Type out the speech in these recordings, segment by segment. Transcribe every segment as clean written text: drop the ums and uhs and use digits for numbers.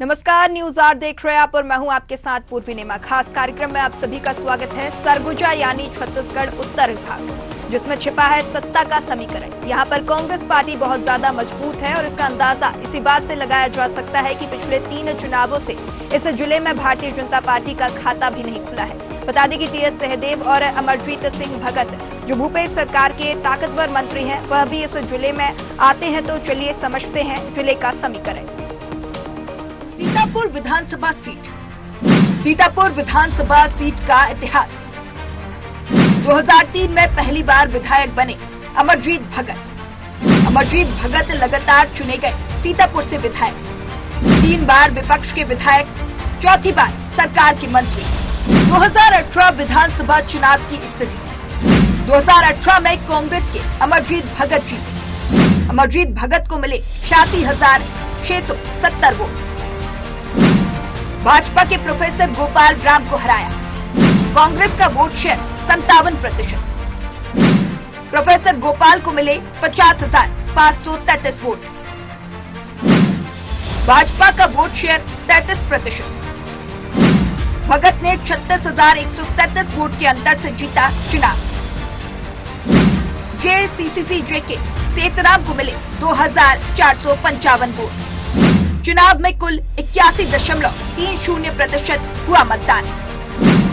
नमस्कार, news are देख रहे हैं आप और मैं हूं आपके साथ पूर्वी नेमा। खास कार्यक्रम में आप सभी का स्वागत है। सरगुजा यानी छत्तीसगढ़ उत्तर विभाग, जिसमें छिपा है सत्ता का समीकरण। यहां पर कांग्रेस पार्टी बहुत ज्यादा मजबूत है और इसका अंदाजा इसी बात से लगाया जा सकता है कि पिछले 3 चुनावों से इस जिले में भारतीय जनता पार्टी का खाता भी नहीं खुला है। बता दें कि टीएस सहदेव और अमरजीत सिंह भगत, जो भूपेश सरकार के ताकतवर मंत्री हैं, वह भी इस जिले में आते हैं। तो चलिए समझते हैं जिले का समीकरण। सीतापुर विधानसभा सीट। सीतापुर विधानसभा सीट का इतिहास। 2003 में पहली बार विधायक बने अमरजीत भगत। अमरजीत भगत लगातार चुने गए सीतापुर से विधायक। 3 बार विपक्ष के विधायक, चौथी बार सरकार के मंत्री। 2018 विधानसभा चुनाव की स्थिति। 2018 में कांग्रेस के अमरजीत भगत जीते। अमरजीत भगत को मिले 86,670 वोट। भाजपा के प्रोफेसर गोपाल राम को हराया। कांग्रेस का वोट शेयर 57%। प्रोफेसर गोपाल को मिले 50,533 वोट। भाजपा का वोट शेयर 33%। भगत ने 36,137 वोट के अंतर से जीता चुनाव। JCCC-J के सेतराम को मिले 2,455 वोट। चुनाव में कुल 81.30% हुआ मतदान।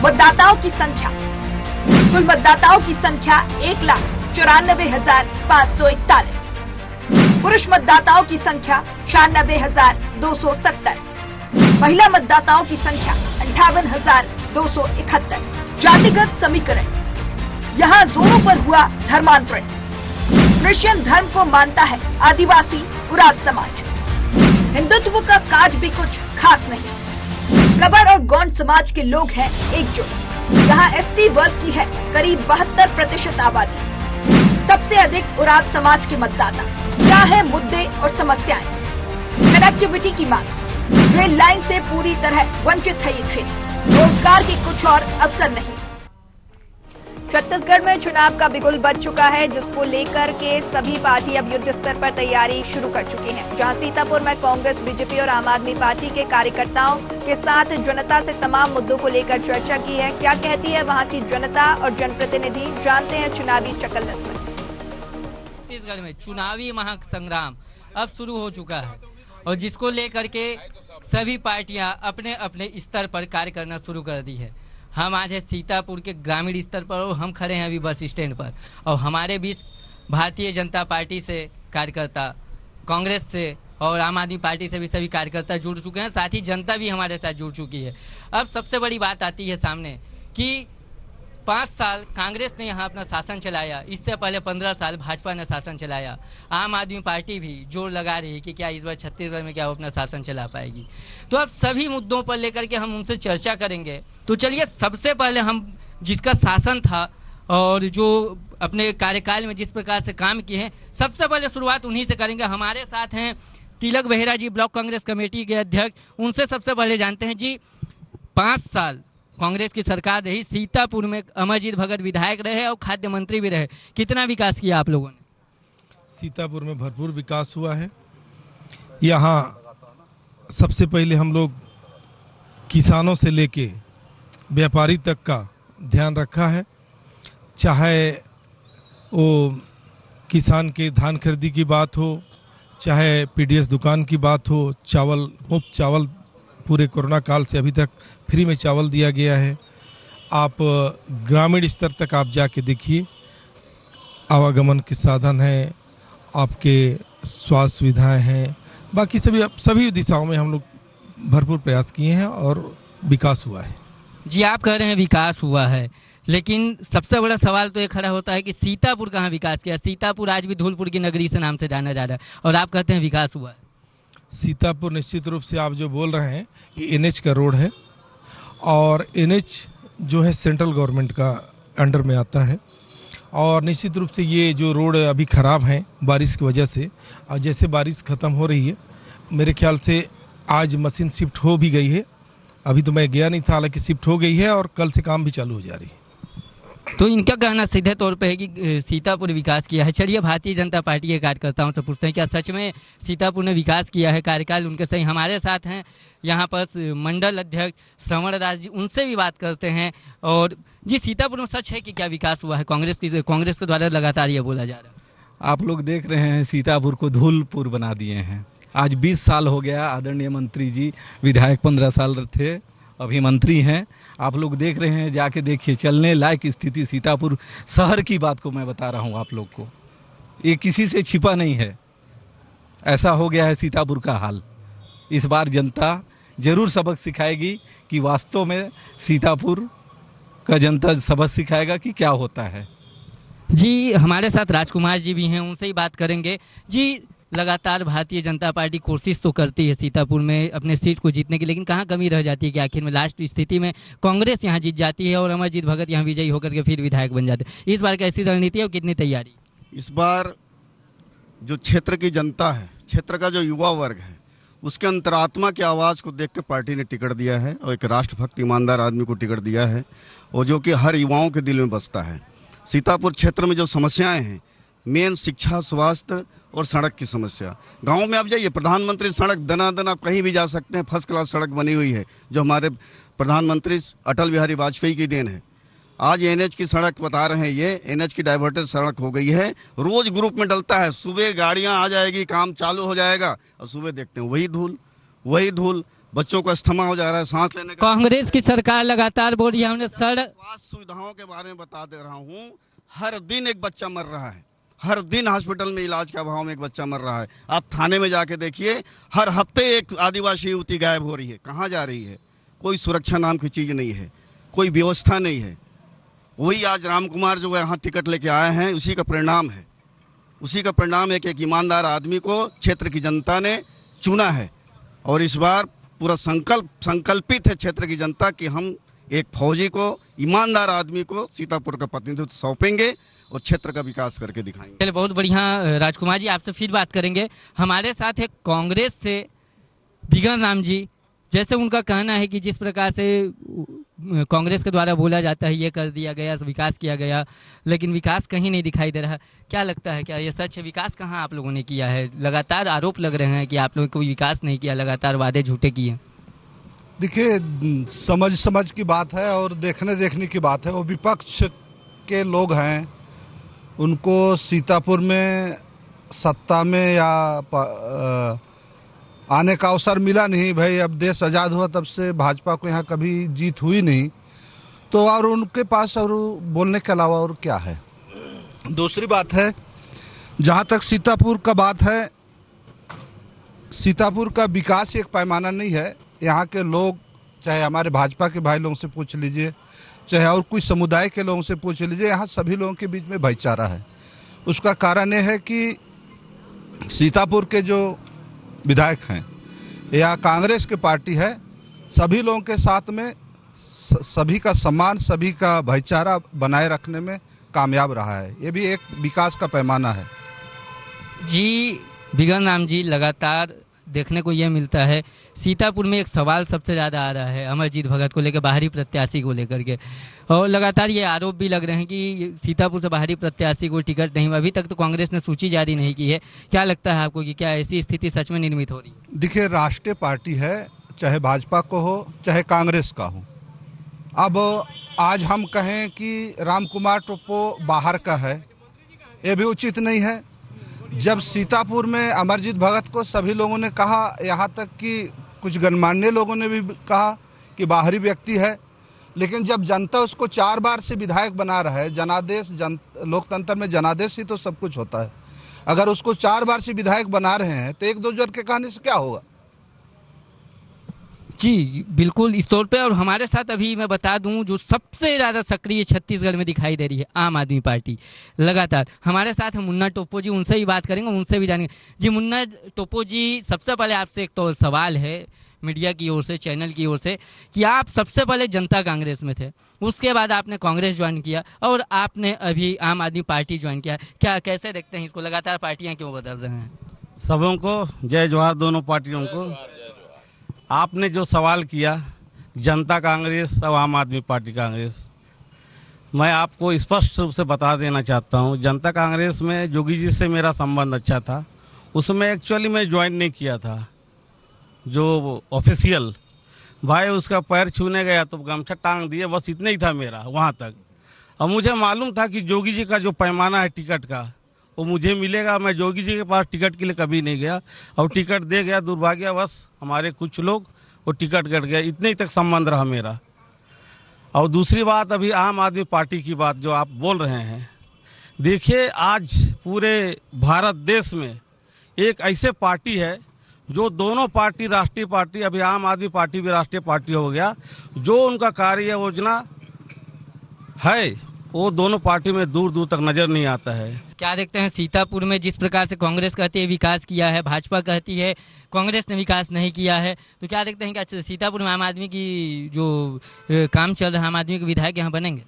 मतदाताओं की संख्या, कुल मतदाताओं की संख्या 1,94,541। पुरुष मतदाताओं की संख्या 96,270। महिला मतदाताओं की संख्या 58,271। जातिगत समीकरण। यहाँ दोनों पर हुआ धर्मांतरण। क्रिश्चियन धर्म को मानता है आदिवासी उराव समाज। हिंदुत्व का काज भी कुछ खास नहीं। कबर और गौंड समाज के लोग हैं एकजुट। यहाँ ST वर्ग की है करीब 72% आबादी। सबसे अधिक उराव समाज के मतदाता। क्या है मुद्दे और समस्याएं? कनेक्टिविटी की मांग। रेल लाइन से पूरी तरह वंचित है ये क्षेत्र। रोजगार के कुछ और अवसर नहीं। छत्तीसगढ़ में चुनाव का बिगुल बज चुका है, जिसको लेकर के सभी पार्टी अब युद्ध स्तर पर तैयारी शुरू कर चुकी हैं। जहां सीतापुर में कांग्रेस, बीजेपी और आम आदमी पार्टी के कार्यकर्ताओं के साथ जनता से तमाम मुद्दों को लेकर चर्चा की है। क्या कहती है वहां की जनता और जनप्रतिनिधि, जानते हैं चुनावी चकलस में। छत्तीसगढ़ में चुनावी महासंग्राम अब शुरू हो चुका है और जिसको लेकर के सभी पार्टियां अपने अपने स्तर पर कार्य करना शुरू कर दी है। हम आज है सीतापुर के ग्रामीण स्तर पर और हम खड़े हैं अभी बस स्टैंड पर, और हमारे बीच भारतीय जनता पार्टी से कार्यकर्ता, कांग्रेस से और आम आदमी पार्टी से भी सभी कार्यकर्ता जुड़ चुके हैं। साथ ही जनता भी हमारे साथ जुड़ चुकी है। अब सबसे बड़ी बात आती है सामने कि 5 साल कांग्रेस ने यहाँ अपना शासन चलाया, इससे पहले 15 साल भाजपा ने शासन चलाया। आम आदमी पार्टी भी जोर लगा रही है कि क्या इस बार छत्तीसगढ़ में क्या वो अपना शासन चला पाएगी। तो अब सभी मुद्दों पर लेकर के हम उनसे चर्चा करेंगे। तो चलिए, सबसे पहले हम जिसका शासन था और जो अपने कार्यकाल में जिस प्रकार से काम किए हैं, सबसे पहले शुरुआत उन्हीं से करेंगे। हमारे साथ हैं तिलक बेहरा जी, ब्लॉक कांग्रेस कमेटी के अध्यक्ष। उनसे सबसे पहले जानते हैं जी, 5 साल कांग्रेस की सरकार रही, सीतापुर में अमरजीत भगत विधायक रहे और खाद्य मंत्री भी रहे, कितना विकास किया आप लोगों ने? सीतापुर में भरपूर विकास हुआ है। यहाँ सबसे पहले हम लोग किसानों से लेके व्यापारी तक का ध्यान रखा है। चाहे वो किसान के धान खरीदी की बात हो, चाहे PDS दुकान की बात हो, चावल, मुफ्त चावल पूरे कोरोना काल से अभी तक फ्री में चावल दिया गया है। आप ग्रामीण स्तर तक आप जाके देखिए, आवागमन के साधन हैं, आपके स्वास्थ्य सुविधाएं हैं, बाकी सभी दिशाओं में हम लोग भरपूर प्रयास किए हैं और विकास हुआ है। जी, आप कह रहे हैं विकास हुआ है, लेकिन सबसे बड़ा सवाल तो ये खड़ा होता है कि सीतापुर कहाँ विकास किया? सीतापुर आज भी धूलपुर की नगरी से नाम से जाना जा रहा है और आप कहते हैं विकास हुआ है। सीतापुर निश्चित रूप से आप जो बोल रहे हैं ये NH का रोड है और NH जो है सेंट्रल गवर्नमेंट का अंडर में आता है और निश्चित रूप से ये जो रोड अभी ख़राब हैं बारिश की वजह से, और जैसे बारिश ख़त्म हो रही है मेरे ख्याल से आज मशीन शिफ्ट हो भी गई है। अभी तो मैं गया नहीं था, हालांकि शिफ्ट हो गई है और कल से काम भी चालू हो जा रही है। तो इनका कहना सीधे तौर पे है कि सीतापुर विकास किया है। चलिए भारतीय जनता पार्टी के कार्यकर्ताओं से पूछते हैं क्या सच में सीतापुर ने विकास किया है, कार्यकाल उनके सही। हमारे साथ हैं यहाँ पर मंडल अध्यक्ष श्रवण दास जी, उनसे भी बात करते हैं। और जी सीतापुर में सच है कि क्या विकास हुआ है? कांग्रेस के द्वारा लगातार ये बोला जा रहा है। आप लोग देख रहे हैं सीतापुर को धूलपुर बना दिए हैं। आज 20 साल हो गया। आदरणीय मंत्री जी विधायक 15 साल थे, अभी मंत्री हैं। आप लोग देख रहे हैं, जाके देखिए, चलने लायक स्थिति सीतापुर शहर की बात को मैं बता रहा हूँ आप लोग को, ये किसी से छिपा नहीं है। ऐसा हो गया है सीतापुर का हाल। इस बार जनता जरूर सबक सिखाएगी कि वास्तव में सीतापुर का जनता सबक सिखाएगा कि क्या होता है। जी हमारे साथ राजकुमार जी भी हैं, उनसे ही बात करेंगे। जी लगातार भारतीय जनता पार्टी कोशिश तो करती है सीतापुर में अपने सीट को जीतने की, लेकिन कहाँ कमी रह जाती है कि आखिर में लास्ट स्थिति में कांग्रेस यहाँ जीत जाती है और अमरजीत भगत यहाँ विजयी होकर के फिर विधायक बन जाते हैं। इस बार कैसी रणनीति है और कितनी तैयारी? इस बार जो क्षेत्र की जनता है, क्षेत्र का जो युवा वर्ग है, उसके अंतरात्मा की आवाज़ को देख के पार्टी ने टिकट दिया है और एक राष्ट्रभक्त ईमानदार आदमी को टिकट दिया है, और जो कि हर युवाओं के दिल में बसता है। सीतापुर क्षेत्र में जो समस्याएं हैं, मेन शिक्षा, स्वास्थ्य और सड़क की समस्या। गांव में आप जाइए, प्रधानमंत्री सड़क दनादन आप कहीं भी जा सकते हैं, फर्स्ट क्लास सड़क बनी हुई है, जो हमारे प्रधानमंत्री अटल बिहारी वाजपेयी की देन है। आज एनएच की सड़क बता रहे हैं, ये एनएच की डाइवर्टेड सड़क हो गई है। रोज ग्रुप में डलता है, सुबह गाड़ियां आ जाएगी, काम चालू हो जाएगा, और सुबह देखते हैं वही धूल। बच्चों को अस्थमा हो जा रहा है, सांस लेने का। कांग्रेस की सरकार लगातार बोल रही है हमने सड़क स्वास्थ्य सुविधाओं के बारे में बता दे रहा हूँ। हर दिन एक बच्चा मर रहा है, हर दिन हॉस्पिटल में इलाज के अभाव में एक बच्चा मर रहा है। आप थाने में जाके देखिए, हर हफ्ते एक आदिवासी युवती गायब हो रही है। कहाँ जा रही है? कोई सुरक्षा नाम की चीज़ नहीं है, कोई व्यवस्था नहीं है। वही आज राम कुमार जो यहाँ टिकट लेके आए हैं, उसी का परिणाम है। उसी का परिणाम है कि एक ईमानदार आदमी को क्षेत्र की जनता ने चुना है, और इस बार पूरा संकल्पित है क्षेत्र की जनता कि हम एक फौजी को, ईमानदार आदमी को सीतापुर का प्रतिनिधित्व सौंपेंगे और क्षेत्र का विकास करके दिखाएंगे। चलिए बहुत बढ़िया राजकुमार जी, आपसे फिर बात करेंगे। हमारे साथ है कांग्रेस से बिगन राम जी। जैसे उनका कहना है कि जिस प्रकार से कांग्रेस के द्वारा बोला जाता है ये कर दिया गया, विकास किया गया, लेकिन विकास कहीं नहीं दिखाई दे रहा। क्या लगता है, क्या ये सच है? विकास कहाँ आप लोगों ने किया है? लगातार आरोप लग रहे हैं कि आप लोगों को विकास नहीं किया, लगातार वादे झूठे किए। देखिए, समझ की बात है और देखने की बात है। वो विपक्ष के लोग हैं, उनको सीतापुर में सत्ता में या आने का अवसर मिला नहीं। भाई अब देश आज़ाद हुआ तब से भाजपा को यहाँ कभी जीत हुई नहीं, तो और उनके पास और बोलने के अलावा और क्या है। दूसरी बात है, जहाँ तक सीतापुर का बात है, सीतापुर का विकास एक पैमाना नहीं है। यहाँ के लोग, चाहे हमारे भाजपा के भाई लोगों से पूछ लीजिए, चाहे और कोई समुदाय के लोगों से पूछ लीजिए, यहाँ सभी लोगों के बीच में भाईचारा है। उसका कारण यह है कि सीतापुर के जो विधायक हैं या कांग्रेस की पार्टी है, सभी लोगों के साथ में सभी का सम्मान, सभी का भाईचारा बनाए रखने में कामयाब रहा है। ये भी एक विकास का पैमाना है। जी बिगन राम जी, लगातार देखने को यह मिलता है सीतापुर में एक सवाल सबसे ज़्यादा आ रहा है अमरजीत भगत को लेकर, बाहरी प्रत्याशी को लेकर के, और लगातार ये आरोप भी लग रहे हैं कि सीतापुर से बाहरी प्रत्याशी को टिकट नहीं। अभी तक तो कांग्रेस ने सूची जारी नहीं की है। क्या लगता है आपको कि क्या ऐसी स्थिति सच में निर्मित हो रही है? देखिए, राष्ट्रीय पार्टी है, चाहे भाजपा को हो चाहे कांग्रेस का हो। अब आज हम कहें कि राम कुमार टोप्पो बाहर का है, ये भी उचित नहीं है। जब सीतापुर में अमरजीत भगत को सभी लोगों ने कहा, यहाँ तक कि कुछ गणमान्य लोगों ने भी कहा कि बाहरी व्यक्ति है, लेकिन जब जनता उसको 4 बार से विधायक बना रहा है, जनादेश, लोकतंत्र में जनादेश ही तो सब कुछ होता है। अगर उसको 4 बार से विधायक बना रहे हैं तो 1-2 जन के कहने से क्या होगा? जी बिल्कुल, इस तौर पे। और हमारे साथ अभी मैं बता दूं, जो सबसे ज़्यादा सक्रिय छत्तीसगढ़ में दिखाई दे रही है आम आदमी पार्टी लगातार। हमारे साथ है मुन्ना टोप्पो जी, उनसे भी बात करेंगे, उनसे भी जानेंगे। जी मुन्ना टोप्पो जी, सबसे पहले आपसे एक तो सवाल है मीडिया की ओर से, चैनल की ओर से, कि आप सबसे पहले जनता कांग्रेस में थे, उसके बाद आपने कांग्रेस ज्वाइन किया और आपने अभी आम आदमी पार्टी ज्वाइन किया। क्या, कैसे देखते हैं इसको? लगातार पार्टियाँ क्यों बदल रहे हैं? सबों को जय जोहार, दोनों पार्टियों को। आपने जो सवाल किया, जनता कांग्रेस और आम आदमी पार्टी कांग्रेस, मैं आपको स्पष्ट रूप से बता देना चाहता हूं, जनता कांग्रेस में जोगी जी से मेरा संबंध अच्छा था। उसमें एक्चुअली मैं ज्वाइन नहीं किया था, जो ऑफिशियल भाई उसका पैर छूने गया तो गमछा टांग दिए, बस इतना ही था मेरा वहाँ तक। अब मुझे मालूम था कि जोगी जी का जो पैमाना है टिकट का वो मुझे मिलेगा। मैं जोगी जी के पास टिकट के लिए कभी नहीं गया और टिकट दे गया, दुर्भाग्यवश हमारे कुछ लोग वो टिकट कट गया, इतने ही तक संबंध रहा मेरा। और दूसरी बात, अभी आम आदमी पार्टी की बात जो आप बोल रहे हैं, देखिए आज पूरे भारत देश में एक ऐसे पार्टी है जो दोनों पार्टी राष्ट्रीय पार्टी, अभी आम आदमी पार्टी भी राष्ट्रीय पार्टी हो गया, जो उनका कार्य योजना है वो दोनों पार्टी में दूर दूर तक नजर नहीं आता है। क्या देखते हैं सीतापुर में जिस प्रकार से कांग्रेस कहती है विकास किया है, भाजपा कहती है कांग्रेस ने विकास नहीं किया है, तो क्या देखते हैं कि सीतापुर में आम आदमी की जो काम चल रहा है, आम आदमी के विधायक यहाँ बनेंगे?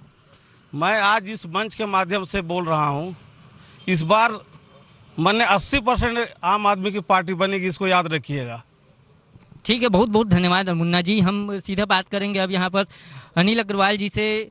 मैं आज इस मंच के माध्यम से बोल रहा हूँ, इस बार मैंने 80% आम आदमी की पार्टी बनेगी, इसको याद रखिएगा। ठीक है, बहुत बहुत धन्यवाद मुन्ना जी। हम सीधा बात करेंगे अब यहाँ पर अनिल अग्रवाल जी से,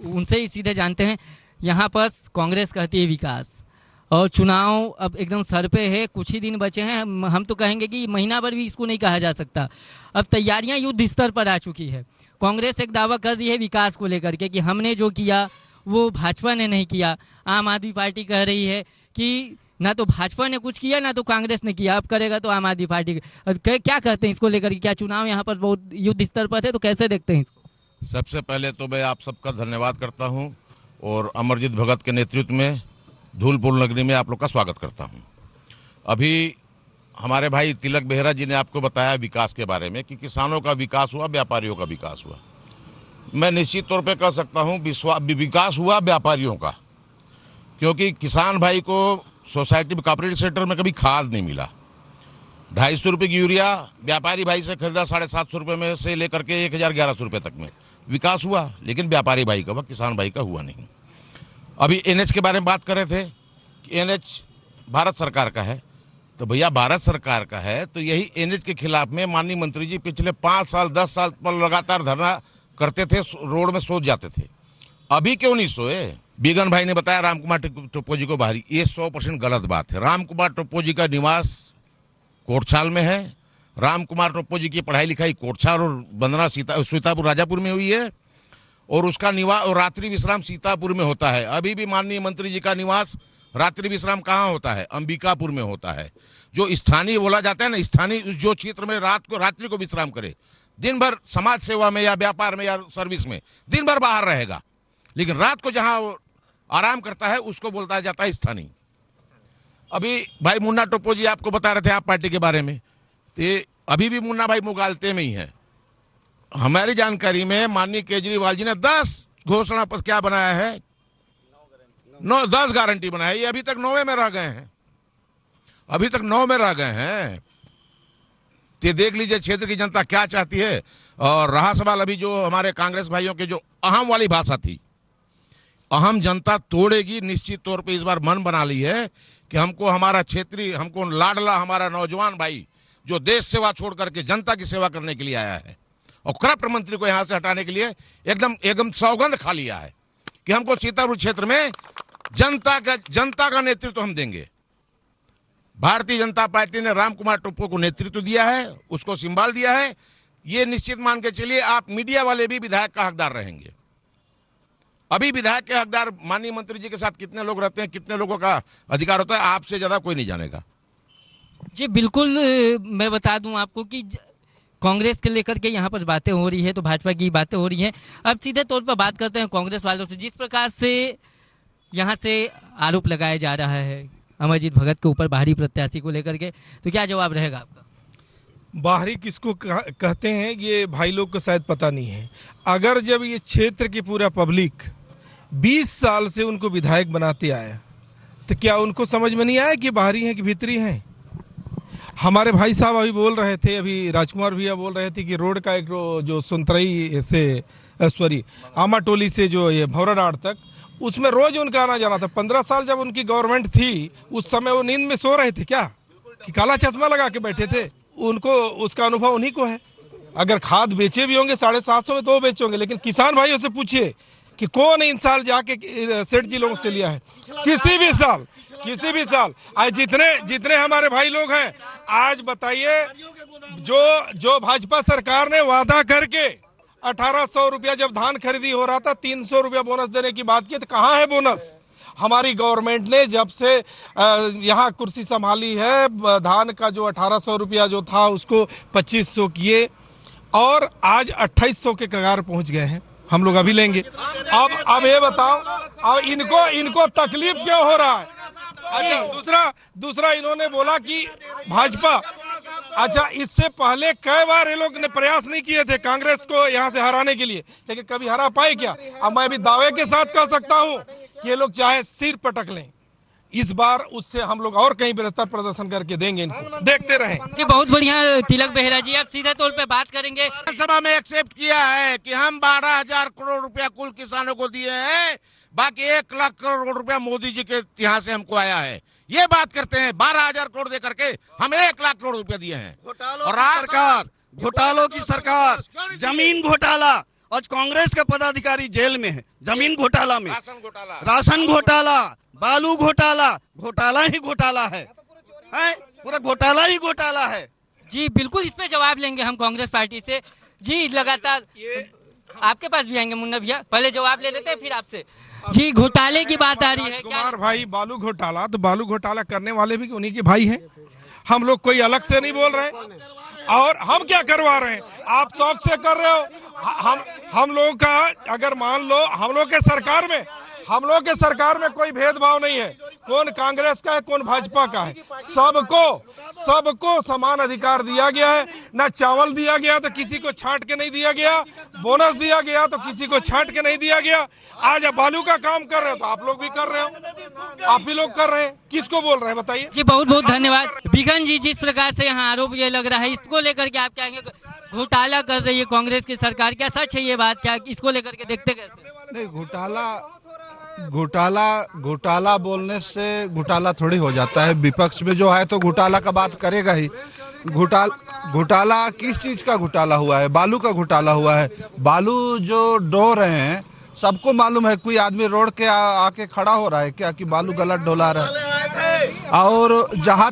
उनसे ही सीधे जानते हैं। यहाँ पर कांग्रेस कहती है विकास और चुनाव अब एकदम सर पे है, कुछ ही दिन बचे हैं, हम तो कहेंगे कि महीना भर भी इसको नहीं कहा जा सकता। अब तैयारियां युद्ध स्तर पर आ चुकी है। कांग्रेस एक दावा कर रही है विकास को लेकर के कि हमने जो किया वो भाजपा ने नहीं किया। आम आदमी पार्टी कह रही है कि ना तो भाजपा ने कुछ किया ना तो कांग्रेस ने किया, अब करेगा तो आम आदमी पार्टी। क्या कहते हैं इसको लेकर? क्या चुनाव यहाँ पर बहुत युद्ध स्तर पर है, तो कैसे देखते हैं इसको? सबसे पहले तो मैं आप सबका धन्यवाद करता हूं और अमरजीत भगत के नेतृत्व में धूलपुर नगरी में आप लोग का स्वागत करता हूं। अभी हमारे भाई तिलक बेहरा जी ने आपको बताया विकास के बारे में कि किसानों का विकास हुआ, व्यापारियों का विकास हुआ। मैं निश्चित तौर पे कह सकता हूं विकास हुआ व्यापारियों का, क्योंकि किसान भाई को सोसाइटी में कॉपरेटिव सेक्टर में कभी खाद नहीं मिला। 250 रुपये की यूरिया व्यापारी भाई से खरीदा 750 रुपये में से लेकर के 1000-1100 रुपये तक में विकास हुआ, लेकिन व्यापारी भाई का हुआ, किसान भाई का हुआ नहीं। अभी एनएच के बारे में बात कर रहे थे कि एनएच भारत सरकार का है, तो भैया भारत सरकार का है तो यही एनएच के खिलाफ में माननीय मंत्री जी पिछले 5 साल 10 साल पर लगातार धरना करते थे, रोड में सो जाते थे। अभी क्यों नहीं सोए? बिगन भाई ने बताया रामकुमार टोप्पो जी को बाहरी, ये 100% गलत बात है। रामकुमार टोप्पो जी का निवास कोटछाल में है। रामकुमार टोप्पो जी की पढ़ाई लिखाई कोटछाल और बंदना सीतापुर राजापुर में हुई है और उसका निवास और रात्रि विश्राम सीतापुर में होता है। अभी भी माननीय मंत्री जी का निवास रात्रि विश्राम कहाँ होता है? अंबिकापुर में होता है। जो स्थानीय बोला जाता है ना, स्थानीय जो क्षेत्र में रात्रि को विश्राम करे, दिन भर समाज सेवा में या व्यापार में या सर्विस में दिन भर बाहर रहेगा, लेकिन रात को जहां आराम करता है उसको बोलता जाता है स्थानीय। अभी भाई मुन्ना टोप्पो जी आपको बता रहे थे आप पार्टी के बारे में, तो अभी भी मुन्ना भाई मुगालते में ही है। हमारी जानकारी में माननीय केजरीवाल जी ने 10 घोषणा पत्र क्या बनाया है, 10 गारंटी बनाया, ये अभी तक 9 में रह गए हैं, अभी तक 9 में रह गए हैं। तो देख लीजिए क्षेत्र की जनता क्या चाहती है। और रहा सवाल अभी जो हमारे कांग्रेस भाइयों के जो अहम वाली भाषा थी, अहम जनता तोड़ेगी। निश्चित तौर पे इस बार मन बना ली है कि हमको हमारा क्षेत्रीय, हमको लाडला हमारा नौजवान भाई जो देश सेवा छोड़ करके जनता की सेवा करने के लिए आया है और करप्ट मंत्री को यहां से हटाने के लिए एकदम सौगंध खा लिया है कि हमको सीतापुर क्षेत्र में जनता का नेतृत्व हम देंगे। भारतीय जनता पार्टी ने रामकुमार टोप्पो को नेतृत्व दिया है, उसको संभाल दिया है। ये निश्चित मान के चलिए आप मीडिया वाले भी विधायक का हकदार रहेंगे। अभी विधायक के हकदार माननीय मंत्री जी के साथ कितने लोग रहते हैं, कितने लोगों का अधिकार होता है, आपसे ज्यादा कोई नहीं जानेगा। जी बिल्कुल, मैं बता दूं आपको कि कांग्रेस के लेकर के यहाँ पर बातें हो रही है तो भाजपा की बातें हो रही हैं। अब सीधे तौर पर बात करते हैं कांग्रेस वालों से। जिस प्रकार से यहाँ से आरोप लगाया जा रहा है अमरजीत भगत के ऊपर बाहरी प्रत्याशी को लेकर के, तो क्या जवाब रहेगा आपका? बाहरी किसको कहते हैं ये भाई लोग को शायद पता नहीं है। अगर जब ये क्षेत्र की पूरा पब्लिक 20 साल से उनको विधायक बनाते आया तो क्या उनको समझ में नहीं आया कि बाहरी हैं कि भीतरी हैं? हमारे भाई साहब अभी बोल रहे थे, अभी राजकुमार भैया बोल रहे थे कि रोड का एक जो सुंतरई से आमाटोली से जो ये भौरानाड़ तक, उसमें रोज उनका आना जाना था। 15 साल जब उनकी गवर्नमेंट थी उस समय वो नींद में सो रहे थे क्या कि काला चश्मा लगा के बैठे थे? उनको उसका अनुभव उन्हीं को है। अगर खाद बेचे भी होंगे 750 में तो बेचे होंगे, लेकिन किसान भाइयों से पूछिए कि कौन इन साल जाके सेठ जी लोगों से लिया है? किसी भी साल आज जितने हमारे भाई लोग हैं, आज बताइए, जो भाजपा सरकार ने वादा करके 1800 रुपया जब धान खरीदी हो रहा था 300 रुपया बोनस देने की बात की, तो कहाँ है बोनस? हमारी गवर्नमेंट ने जब से यहाँ कुर्सी संभाली है, धान का जो 1800 रुपया जो था उसको 2500 किए और आज 2800 के कगार पहुंच गए हैं। हम लोग अभी लेंगे। अब ये बताओ, अब इनको तकलीफ क्यों हो रहा है? अच्छा, दूसरा इन्होंने बोला कि भाजपा, अच्छा, इससे पहले कई बार ये लोग ने प्रयास नहीं किए थे कांग्रेस को यहाँ से हराने के लिए, लेकिन कभी हरा पाए क्या? अब मैं भी दावे के साथ कह सकता हूँ कि ये लोग चाहे सिर पटक लें, इस बार उससे हम लोग और कहीं बेहतर प्रदर्शन करके देंगे इनको, देखते रहें। जी बहुत बढ़िया तिलक बेहरा जी, आप सीधे तौर पे बात करेंगे। विधानसभा में एक्सेप्ट किया है कि हम 12,000 करोड़ रुपया कुल किसानों को दिए हैं, बाकी 1 लाख करोड़ रुपया मोदी जी के यहाँ से हमको आया है। ये बात करते हैं 12,000 करोड़ दे करके हम 1 लाख करोड़ रुपया दिए हैं। घोटालों की सरकार, जमीन घोटाला, आज कांग्रेस का पदाधिकारी जेल में है जमीन घोटाला में, राशन घोटाला, बालू घोटाला, घोटाला ही घोटाला है, पूरा घोटाला ही घोटाला है। जी बिल्कुल, इस पे जवाब लेंगे हम कांग्रेस पार्टी से। जी लगातार आपके पास भी आएंगे मुन्ना भैया, पहले जवाब ले लेते हैं फिर आपसे। जी घोटाले की बात आ रही है क्या? कुमार भाई, बालू घोटाला, तो बालू घोटाला करने वाले भी उन्हीं के भाई हैं। हम लोग कोई अलग से नहीं बोल रहे हैं, और हम क्या करवा रहे हैं? आप शौक से कर रहे हो। हम लोगों का, अगर मान लो हम लोग के सरकार में कोई भेदभाव नहीं है, कौन कांग्रेस का है कौन भाजपा का है, सबको समान अधिकार दिया गया है। ना चावल दिया गया तो किसी को छांट के नहीं दिया गया, बोनस दिया गया तो किसी को छांट के नहीं दिया गया। आज आप बालू का काम कर रहे हो तो आप लोग भी कर रहे हो, आप ही लोग कर रहे हैं, किसको बोल रहे हैं बताइए? जी बहुत बहुत धन्यवाद बिगन जी। जिस प्रकार से यहाँ आरोप ये लग रहा है, इसको लेकर के आप क्या कहेंगे? घोटाला कर रही है कांग्रेस की सरकार, क्या सच है ये बात? क्या इसको लेकर के देखते कैसे? नहीं, घोटाला बोलने से घोटाला थोड़ी हो जाता है। विपक्ष में जो है तो घोटाला का बात करेगा ही। घोटाला किस चीज का घोटाला हुआ है? बालू का घोटाला हुआ है। बालू जो डो रहे हैं, सबको मालूम है। कोई आदमी रोड के आके खड़ा हो रहा है क्या कि बालू गलत डोला रहा है? और जहां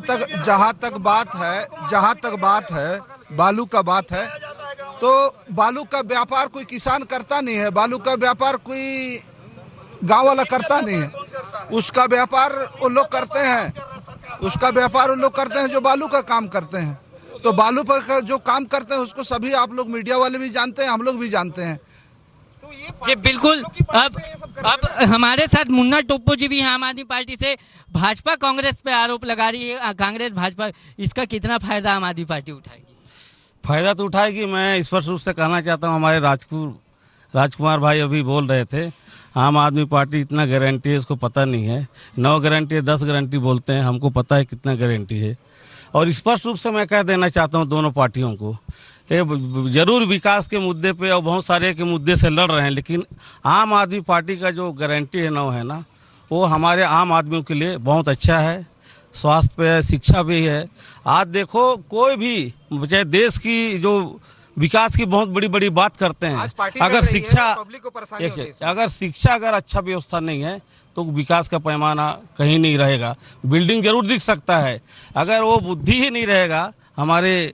तक बात है बालू का बात है, तो बालू का व्यापार कोई किसान करता नहीं है, बालू का व्यापार कोई गांव वाला करता नहीं है। उसका व्यापार वो लोग करते हैं, जो बालू का काम करते हैं। तो बालू पर जो काम करते हैं उसको सभी आप लोग मीडिया वाले भी जानते हैं, हम लोग भी जानते हैं। जी बिल्कुल। अब हमारे साथ मुन्ना टोप्पो जी भी हैं आम आदमी पार्टी से। भाजपा कांग्रेस पे आरोप लगा रही है, कांग्रेस भाजपा, इसका कितना फायदा आम आदमी पार्टी उठाएगी? फायदा तो उठाएगी। मैं स्पष्ट रूप से कहना चाहता हूँ, हमारे राजकुमार भाई अभी बोल रहे थे, आम आदमी पार्टी इतना गारंटी है इसको पता नहीं है। 9 गारंटी है, 10 गारंटी बोलते हैं, हमको पता है कितना गारंटी है। और स्पष्ट रूप से मैं कह देना चाहता हूँ दोनों पार्टियों को, जरूर विकास के मुद्दे पे और बहुत सारे के मुद्दे से लड़ रहे हैं, लेकिन आम आदमी पार्टी का जो गारंटी है 9 है ना, वो हमारे आम आदमियों के लिए बहुत अच्छा है। स्वास्थ्य पे, शिक्षा भी है। आज देखो, कोई भी चाहे देश की जो विकास की बहुत बड़ी बड़ी बात करते हैं, अगर शिक्षा अगर अच्छा व्यवस्था नहीं है तो विकास का पैमाना कहीं नहीं रहेगा। बिल्डिंग जरूर दिख सकता है, अगर वो बुद्धि ही नहीं रहेगा, हमारे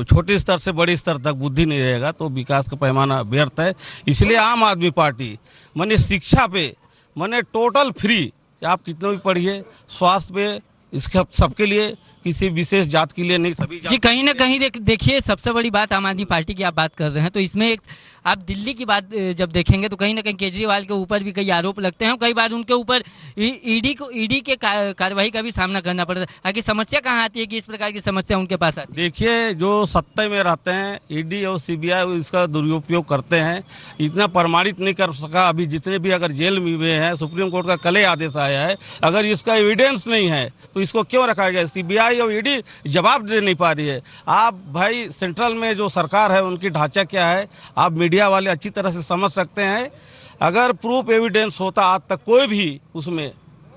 छोटे स्तर से बड़े स्तर तक बुद्धि नहीं रहेगा, तो विकास का पैमाना व्यर्थ है। इसलिए आम आदमी पार्टी माने शिक्षा पे, माने टोटल फ्री, आप कितना भी पढ़िए, स्वास्थ्य पे, इसका सबके लिए, किसी विशेष जात के लिए नहीं, सभी जी कहीं ना कहीं देखिए, सबसे बड़ी बात आम आदमी पार्टी की आप बात कर रहे हैं, तो इसमें एक आप दिल्ली की बात जब देखेंगे तो कहीं ना कहीं केजरीवाल के ऊपर भी कई आरोप लगते हैं। कई बार उनके ऊपर ईडी के कार्रवाई का भी सामना करना पड़ता है। आखिर समस्या कहाँ आती है कि इस प्रकार की समस्या उनके पास आती है? देखिए, जो सत्ता में रहते हैं, ईडी और सीबीआई इसका दुरुपयोग करते हैं। इतना प्रमाणित नहीं कर सका अभी, जितने भी अगर जेल में हुए हैं, सुप्रीम कोर्ट का कल ही आदेश आया है, अगर इसका एविडेंस नहीं है तो इसको क्यों रखा गया? सीबीआई और ईडी जवाब दे नहीं पा रही है। आप भाई, सेंट्रल में जो सरकार है उनकी ढांचा क्या है, आप मीडिया वाले अच्छी तरह से समझ सकते हैं। अगर प्रूफ एविडेंस होता आज तक कोई भी उसमें,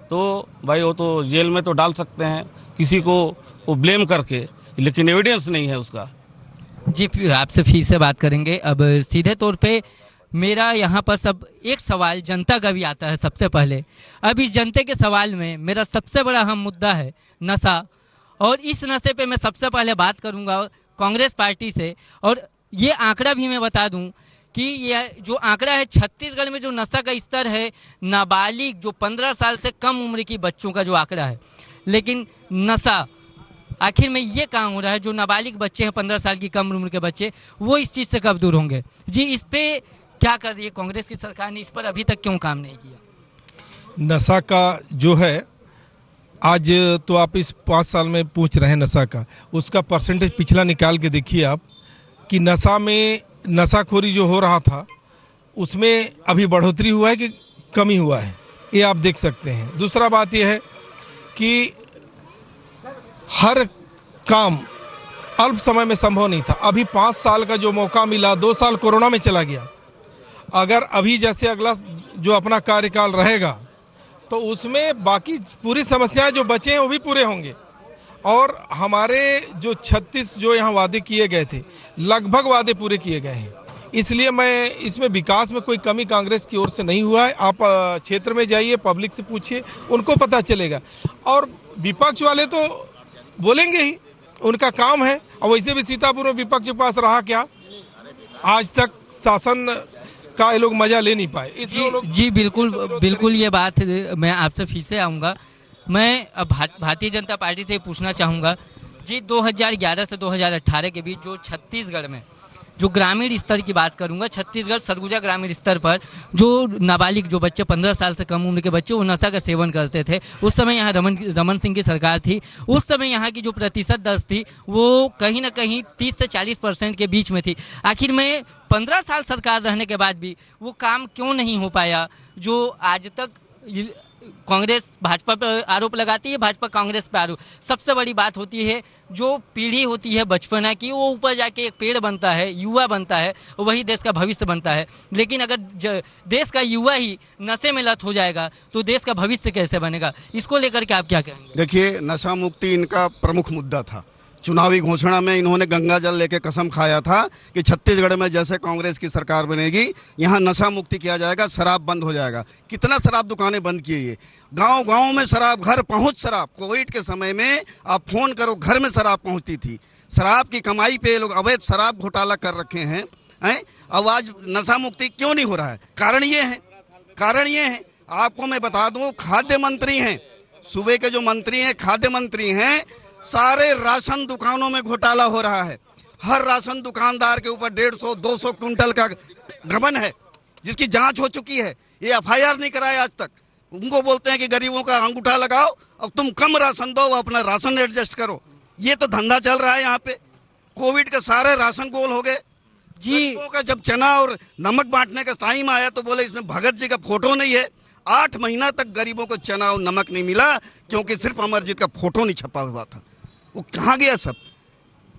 तो भाई वो तो जेल में तो डाल सकते हैं किसी को वो ब्लेम करके, लेकिन एविडेंस नहीं है उसका। जी आपसे फिर से बात करेंगे। अब सीधे तौर पे मेरा यहाँ पर सब एक सवाल जनता का भी आता है सबसे पहले। अब इस जनता के सवाल में मेरा सबसे बड़ा अहम मुद्दा है नशा, और इस नशे पे मैं सबसे पहले बात करूँगा कांग्रेस पार्टी से। और ये आंकड़ा भी मैं बता दूं कि ये जो आंकड़ा है छत्तीसगढ़ में जो नशा का स्तर है, नाबालिग जो 15 साल से कम उम्र की बच्चों का जो आंकड़ा है, लेकिन नशा आखिर में ये काम हो रहा है, जो नाबालिग बच्चे हैं 15 साल की कम उम्र के बच्चे, वो इस चीज़ से कब दूर होंगे? जी, इस पे क्या कर रही है कांग्रेस की सरकार ने, इस पर अभी तक क्यों काम नहीं किया? नशा का जो है, आज तो आप इस 5 साल में पूछ रहे हैं नशा का, उसका परसेंटेज पिछला निकाल के देखिए आप कि नशा में नशाखोरी जो हो रहा था उसमें अभी बढ़ोतरी हुआ है कि कमी हुआ है, ये आप देख सकते हैं। दूसरा बात यह है कि हर काम अल्प समय में संभव नहीं था। अभी 5 साल का जो मौका मिला, 2 साल कोरोना में चला गया। अगर अभी जैसे अगला जो अपना कार्यकाल रहेगा तो उसमें बाकी पूरी समस्याएं जो बचे हैं वो भी पूरे होंगे। और हमारे जो 36 जो यहाँ वादे किए गए थे, लगभग वादे पूरे किए गए हैं। इसलिए मैं इसमें विकास में कोई कमी कांग्रेस की ओर से नहीं हुआ है। आप क्षेत्र में जाइए, पब्लिक से पूछिए, उनको पता चलेगा। और विपक्ष वाले तो बोलेंगे ही, उनका काम है। और वैसे भी सीतापुर में विपक्ष के पास रहा क्या, आज तक शासन का ये लोग मजा ले नहीं पाए। जी बिल्कुल ये बात मैं आपसे फिर से आऊँगा। मैं अब भारतीय जनता पार्टी से पूछना चाहूँगा जी, 2011 से 2018 के बीच जो छत्तीसगढ़ में जो ग्रामीण स्तर की बात करूंगा, छत्तीसगढ़ सरगुजा ग्रामीण स्तर पर जो नाबालिग जो बच्चे 15 साल से कम उम्र के बच्चे वो नशा का सेवन करते थे, उस समय यहाँ रमन सिंह की सरकार थी। उस समय यहाँ की जो प्रतिशत दर थी वो कहीं ना कहीं 30 से 40% के बीच में थी। आखिर में 15 साल सरकार रहने के बाद भी वो काम क्यों नहीं हो पाया, जो आज तक कांग्रेस भाजपा पर आरोप लगाती है, भाजपा कांग्रेस पर आरोप। सबसे बड़ी बात होती है जो पीढ़ी होती है बचपना की, वो ऊपर जाके एक पेड़ बनता है, युवा बनता है, वही देश का भविष्य बनता है। लेकिन अगर देश का युवा ही नशे में लत हो जाएगा तो देश का भविष्य कैसे बनेगा? इसको लेकर के आप क्या कहेंगे? देखिए, नशा मुक्ति इनका प्रमुख मुद्दा था। चुनावी घोषणा में इन्होंने गंगा जल लेके कसम खाया था कि छत्तीसगढ़ में जैसे कांग्रेस की सरकार बनेगी यहाँ नशा मुक्ति किया जाएगा, शराब बंद हो जाएगा। कितना शराब दुकानें बंद की ये, गांव-गांव में शराब, घर पहुंच शराब। कोविड के समय में आप फोन करो, घर में शराब पहुंचती थी। शराब की कमाई पे लोग अवैध शराब घोटाला कर रखे हैं। अब आज नशा मुक्ति क्यों नहीं हो रहा है? कारण ये है, आपको मैं बता दूं, खाद्य मंत्री हैं, सूबे के जो मंत्री हैं, खाद्य मंत्री हैं, सारे राशन दुकानों में घोटाला हो रहा है। हर राशन दुकानदार के ऊपर 150-200 क्विंटल का गबन है, जिसकी जांच हो चुकी है। ये एफआईआर नहीं कराए आज तक। उनको बोलते हैं कि गरीबों का अंगूठा लगाओ, अब तुम कम राशन दो, अपना राशन एडजस्ट करो। ये तो धंधा चल रहा है यहाँ पे। कोविड के सारे राशन गोल हो गए जी। का जब चना और नमक बांटने का टाइम आया तो बोले इसमें भगत जी का फोटो नहीं है। 8 महीना तक गरीबों को चना और नमक नहीं मिला क्योंकि सिर्फ अमरजीत का फोटो नहीं छपा हुआ था। वो कहाँ गया सब?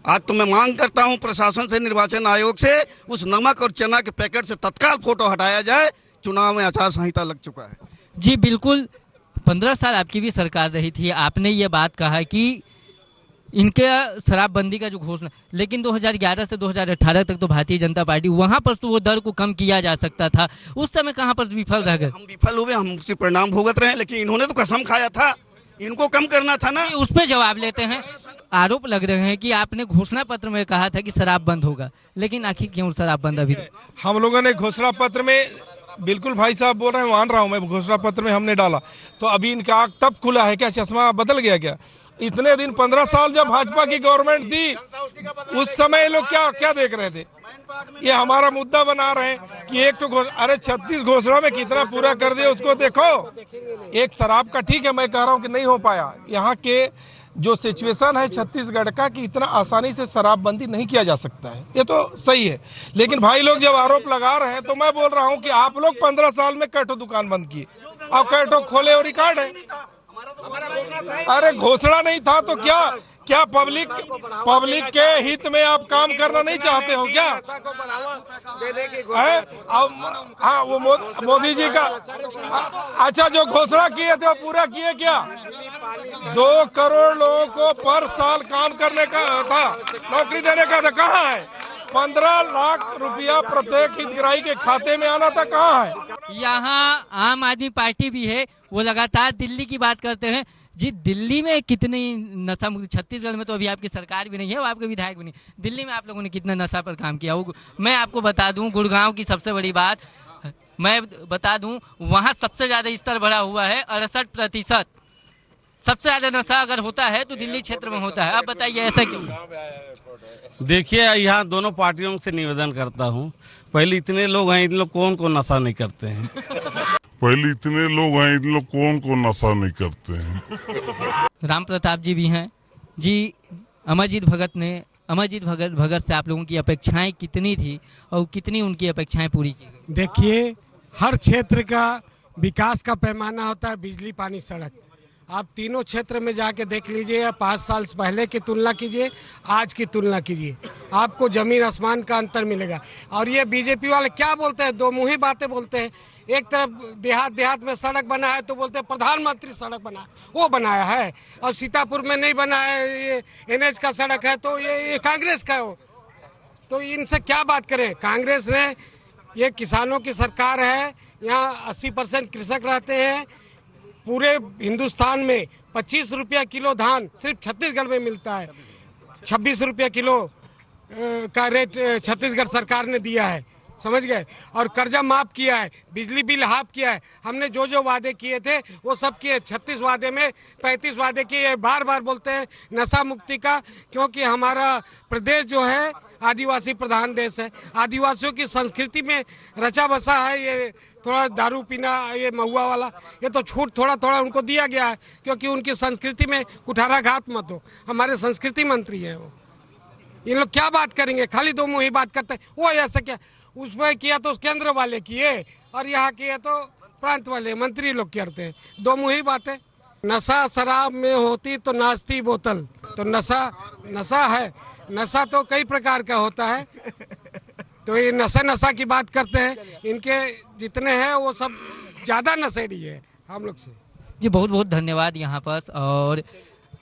आज तो मैं मांग करता हूं प्रशासन से, निर्वाचन आयोग से, उस नमक और चना के पैकेट से तत्काल फोटो हटाया जाए। चुनाव में आचार संहिता लग चुका है। जी बिल्कुल, 15 साल आपकी भी सरकार रही थी, आपने ये बात कहा कि इनके शराबबंदी का जो घोषणा, लेकिन 2011 से 2018 तक तो भारतीय जनता पार्टी वहां पर तो वो दर को कम किया जा सकता था, उस समय कहां पर विफल रह गए? हम विफल हुए, हम उसके परिणाम भुगत रहे हैं, लेकिन इन्होंने तो कसम खाया था, इनको कम करना था ना। उस पर जवाब लेते हैं। आरोप लग रहे हैं कि आपने घोषणा पत्र में कहा था कि शराब बंद होगा, लेकिन आखिर क्यों शराब बंद अभी? हम लोगों ने घोषणा पत्र में, बिल्कुल भाई साहब बोल रहे हैं, मान रहा हूं मैं, घोषणा पत्र में हमने डाला तो अभी इनका आंख तब खुला है क्या? चश्मा बदल गया क्या? इतने दिन 15 साल जब भाजपा की गवर्नमेंट थी उस समय लोग क्या देख रहे थे? ये हमारा मुद्दा बना रहे हैं कि एक तो अरे 36 घोषणा में कितना पूरा कर दिया उसको देखो। एक शराब का ठीक है, मैं कह रहा हूं कि नहीं हो पाया। यहाँ के जो सिचुएशन है छत्तीसगढ़ का कि इतना आसानी से शराबबंदी नहीं किया जा सकता है, ये तो सही है। लेकिन भाई लोग जब आरोप लगा रहे हैं तो मैं बोल रहा हूं कि आप लोग 15 साल में कैठो दुकान बंद किए, अब कैठो खोले और रिकॉर्ड है। अरे घोषणा नहीं था तो क्या पब्लिक के हित में आप काम करना नहीं चाहते हो क्या? हाँ, वो मोदी जी का अच्छा जो घोषणा किए थे वो पूरा किए क्या? 2 करोड़ लोगों को पर साल काम करने का था, नौकरी देने का था, कहाँ है? 15 लाख रुपया प्रत्येक हितग्राही के खाते में आना था, कहाँ है? यहाँ आम आदमी पार्टी भी है, वो लगातार दिल्ली की बात करते हैं। जी, दिल्ली में कितनी नशा मुक्त, छत्तीसगढ़ में तो अभी आपकी सरकार भी नहीं है, वो आपके विधायक भी नहीं, दिल्ली में आप लोगों ने कितना नशा पर काम किया? मैं आपको बता दूं, गुड़गांव की सबसे बड़ी बात मैं बता दूं, वहां सबसे ज्यादा स्तर बढ़ा हुआ है, 68%। सबसे ज्यादा नशा अगर होता है तो दिल्ली क्षेत्र में होता है। आप बताइए ऐसा क्यों? देखिए, यहाँ दोनों पार्टियों से निवेदन करता हूँ, पहले इतने लोग हैं, इन लोग कौन नशा नहीं करते हैं? कौन नशा नहीं करते हैं? राम प्रताप जी भी हैं जी। अमरजीत भगत से आप लोगों की अपेक्षाएं कितनी थी और कितनी उनकी अपेक्षाएं पूरी की गई? देखिए, हर क्षेत्र का विकास का पैमाना होता है बिजली, पानी, सड़क। आप तीनों क्षेत्र में जाके देख लीजिए, 5 साल पहले की तुलना कीजिए, आज की तुलना कीजिए, आपको जमीन आसमान का अंतर मिलेगा। और ये बीजेपी वाले क्या बोलते हैं, दो मुंही बातें बोलते हैं। एक तरफ देहात में सड़क बना है तो बोलते हैं प्रधानमंत्री सड़क बना, वो बनाया है, और सीतापुर में नहीं बना है, ये NH का सड़क है तो ये कांग्रेस का हो। तो इनसे क्या बात करें? कांग्रेस ने, ये किसानों की सरकार है, यहाँ 80% कृषक रहते हैं। पूरे हिंदुस्तान में 25 रुपया किलो धान सिर्फ छत्तीसगढ़ में मिलता है। 26 रुपया किलो का रेट छत्तीसगढ़ सरकार ने दिया है, समझ गए। और कर्जा माफ किया है, बिजली बिल हाफ किया है। हमने जो वादे किए थे वो सब किए। 36 वादे में 35 वादे किए। बार बार बोलते हैं नशा मुक्ति का, क्योंकि हमारा प्रदेश जो है आदिवासी प्रधान देश है। आदिवासियों की संस्कृति में रचा बसा है ये थोड़ा दारू पीना, ये महुआ वाला, ये तो छूट थोड़ा उनको दिया गया है, क्योंकि उनकी संस्कृति में कुठाराघात मत हो। हमारे संस्कृति मंत्री हैं वो। इन लोग क्या बात करेंगे? खाली दो मुंह ही बात करते हैं। वो ऐसा क्या, उसमें किया तो केंद्र वाले किए, और यहाँ किए तो प्रांत वाले मंत्री लोग करते हैं। दो मुंह ही बातें। नशा शराब में होती तो नाचती बोतल। तो नशा है, नशा तो कई प्रकार का होता है। तो ये नशा की बात करते हैं, इनके जितने हैं वो सब ज्यादा नशेड़ी है हम लोग से। जी, बहुत बहुत धन्यवाद यहाँ पर। और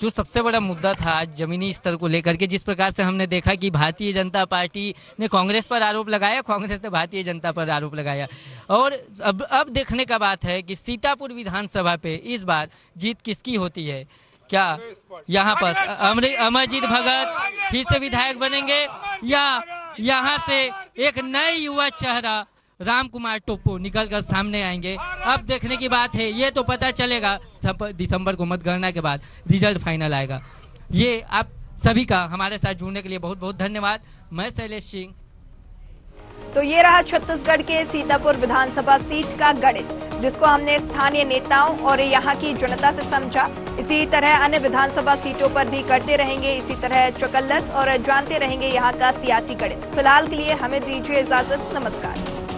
जो सबसे बड़ा मुद्दा था आज जमीनी स्तर को लेकर के, जिस प्रकार से हमने देखा कि भारतीय जनता पार्टी ने कांग्रेस पर आरोप लगाया, कांग्रेस ने भारतीय जनता पर आरोप लगाया, और अब देखने का बात है कि सीतापुर विधानसभा पे इस बार जीत किसकी होती है। क्या यहाँ पर अमरजीत भगत फिर से विधायक बनेंगे, या यहाँ से एक नए युवा चेहरा राम कुमार टोप्पो निकलकर सामने आएंगे? अब देखने की बात है, ये तो पता चलेगा दिसंबर को मतगणना के बाद रिजल्ट फाइनल आएगा। ये आप सभी का हमारे साथ जुड़ने के लिए बहुत बहुत धन्यवाद। मैं शैलेश सिंह। तो ये रहा छत्तीसगढ़ के सीतापुर विधानसभा सीट का गणित, जिसको हमने स्थानीय नेताओं और यहाँ की जनता से समझा। इसी तरह अन्य विधानसभा सीटों पर भी करते रहेंगे इसी तरह चौकल्लस, और जानते रहेंगे यहाँ का सियासी गणित। फिलहाल के लिए हमें दीजिए इजाजत। नमस्कार।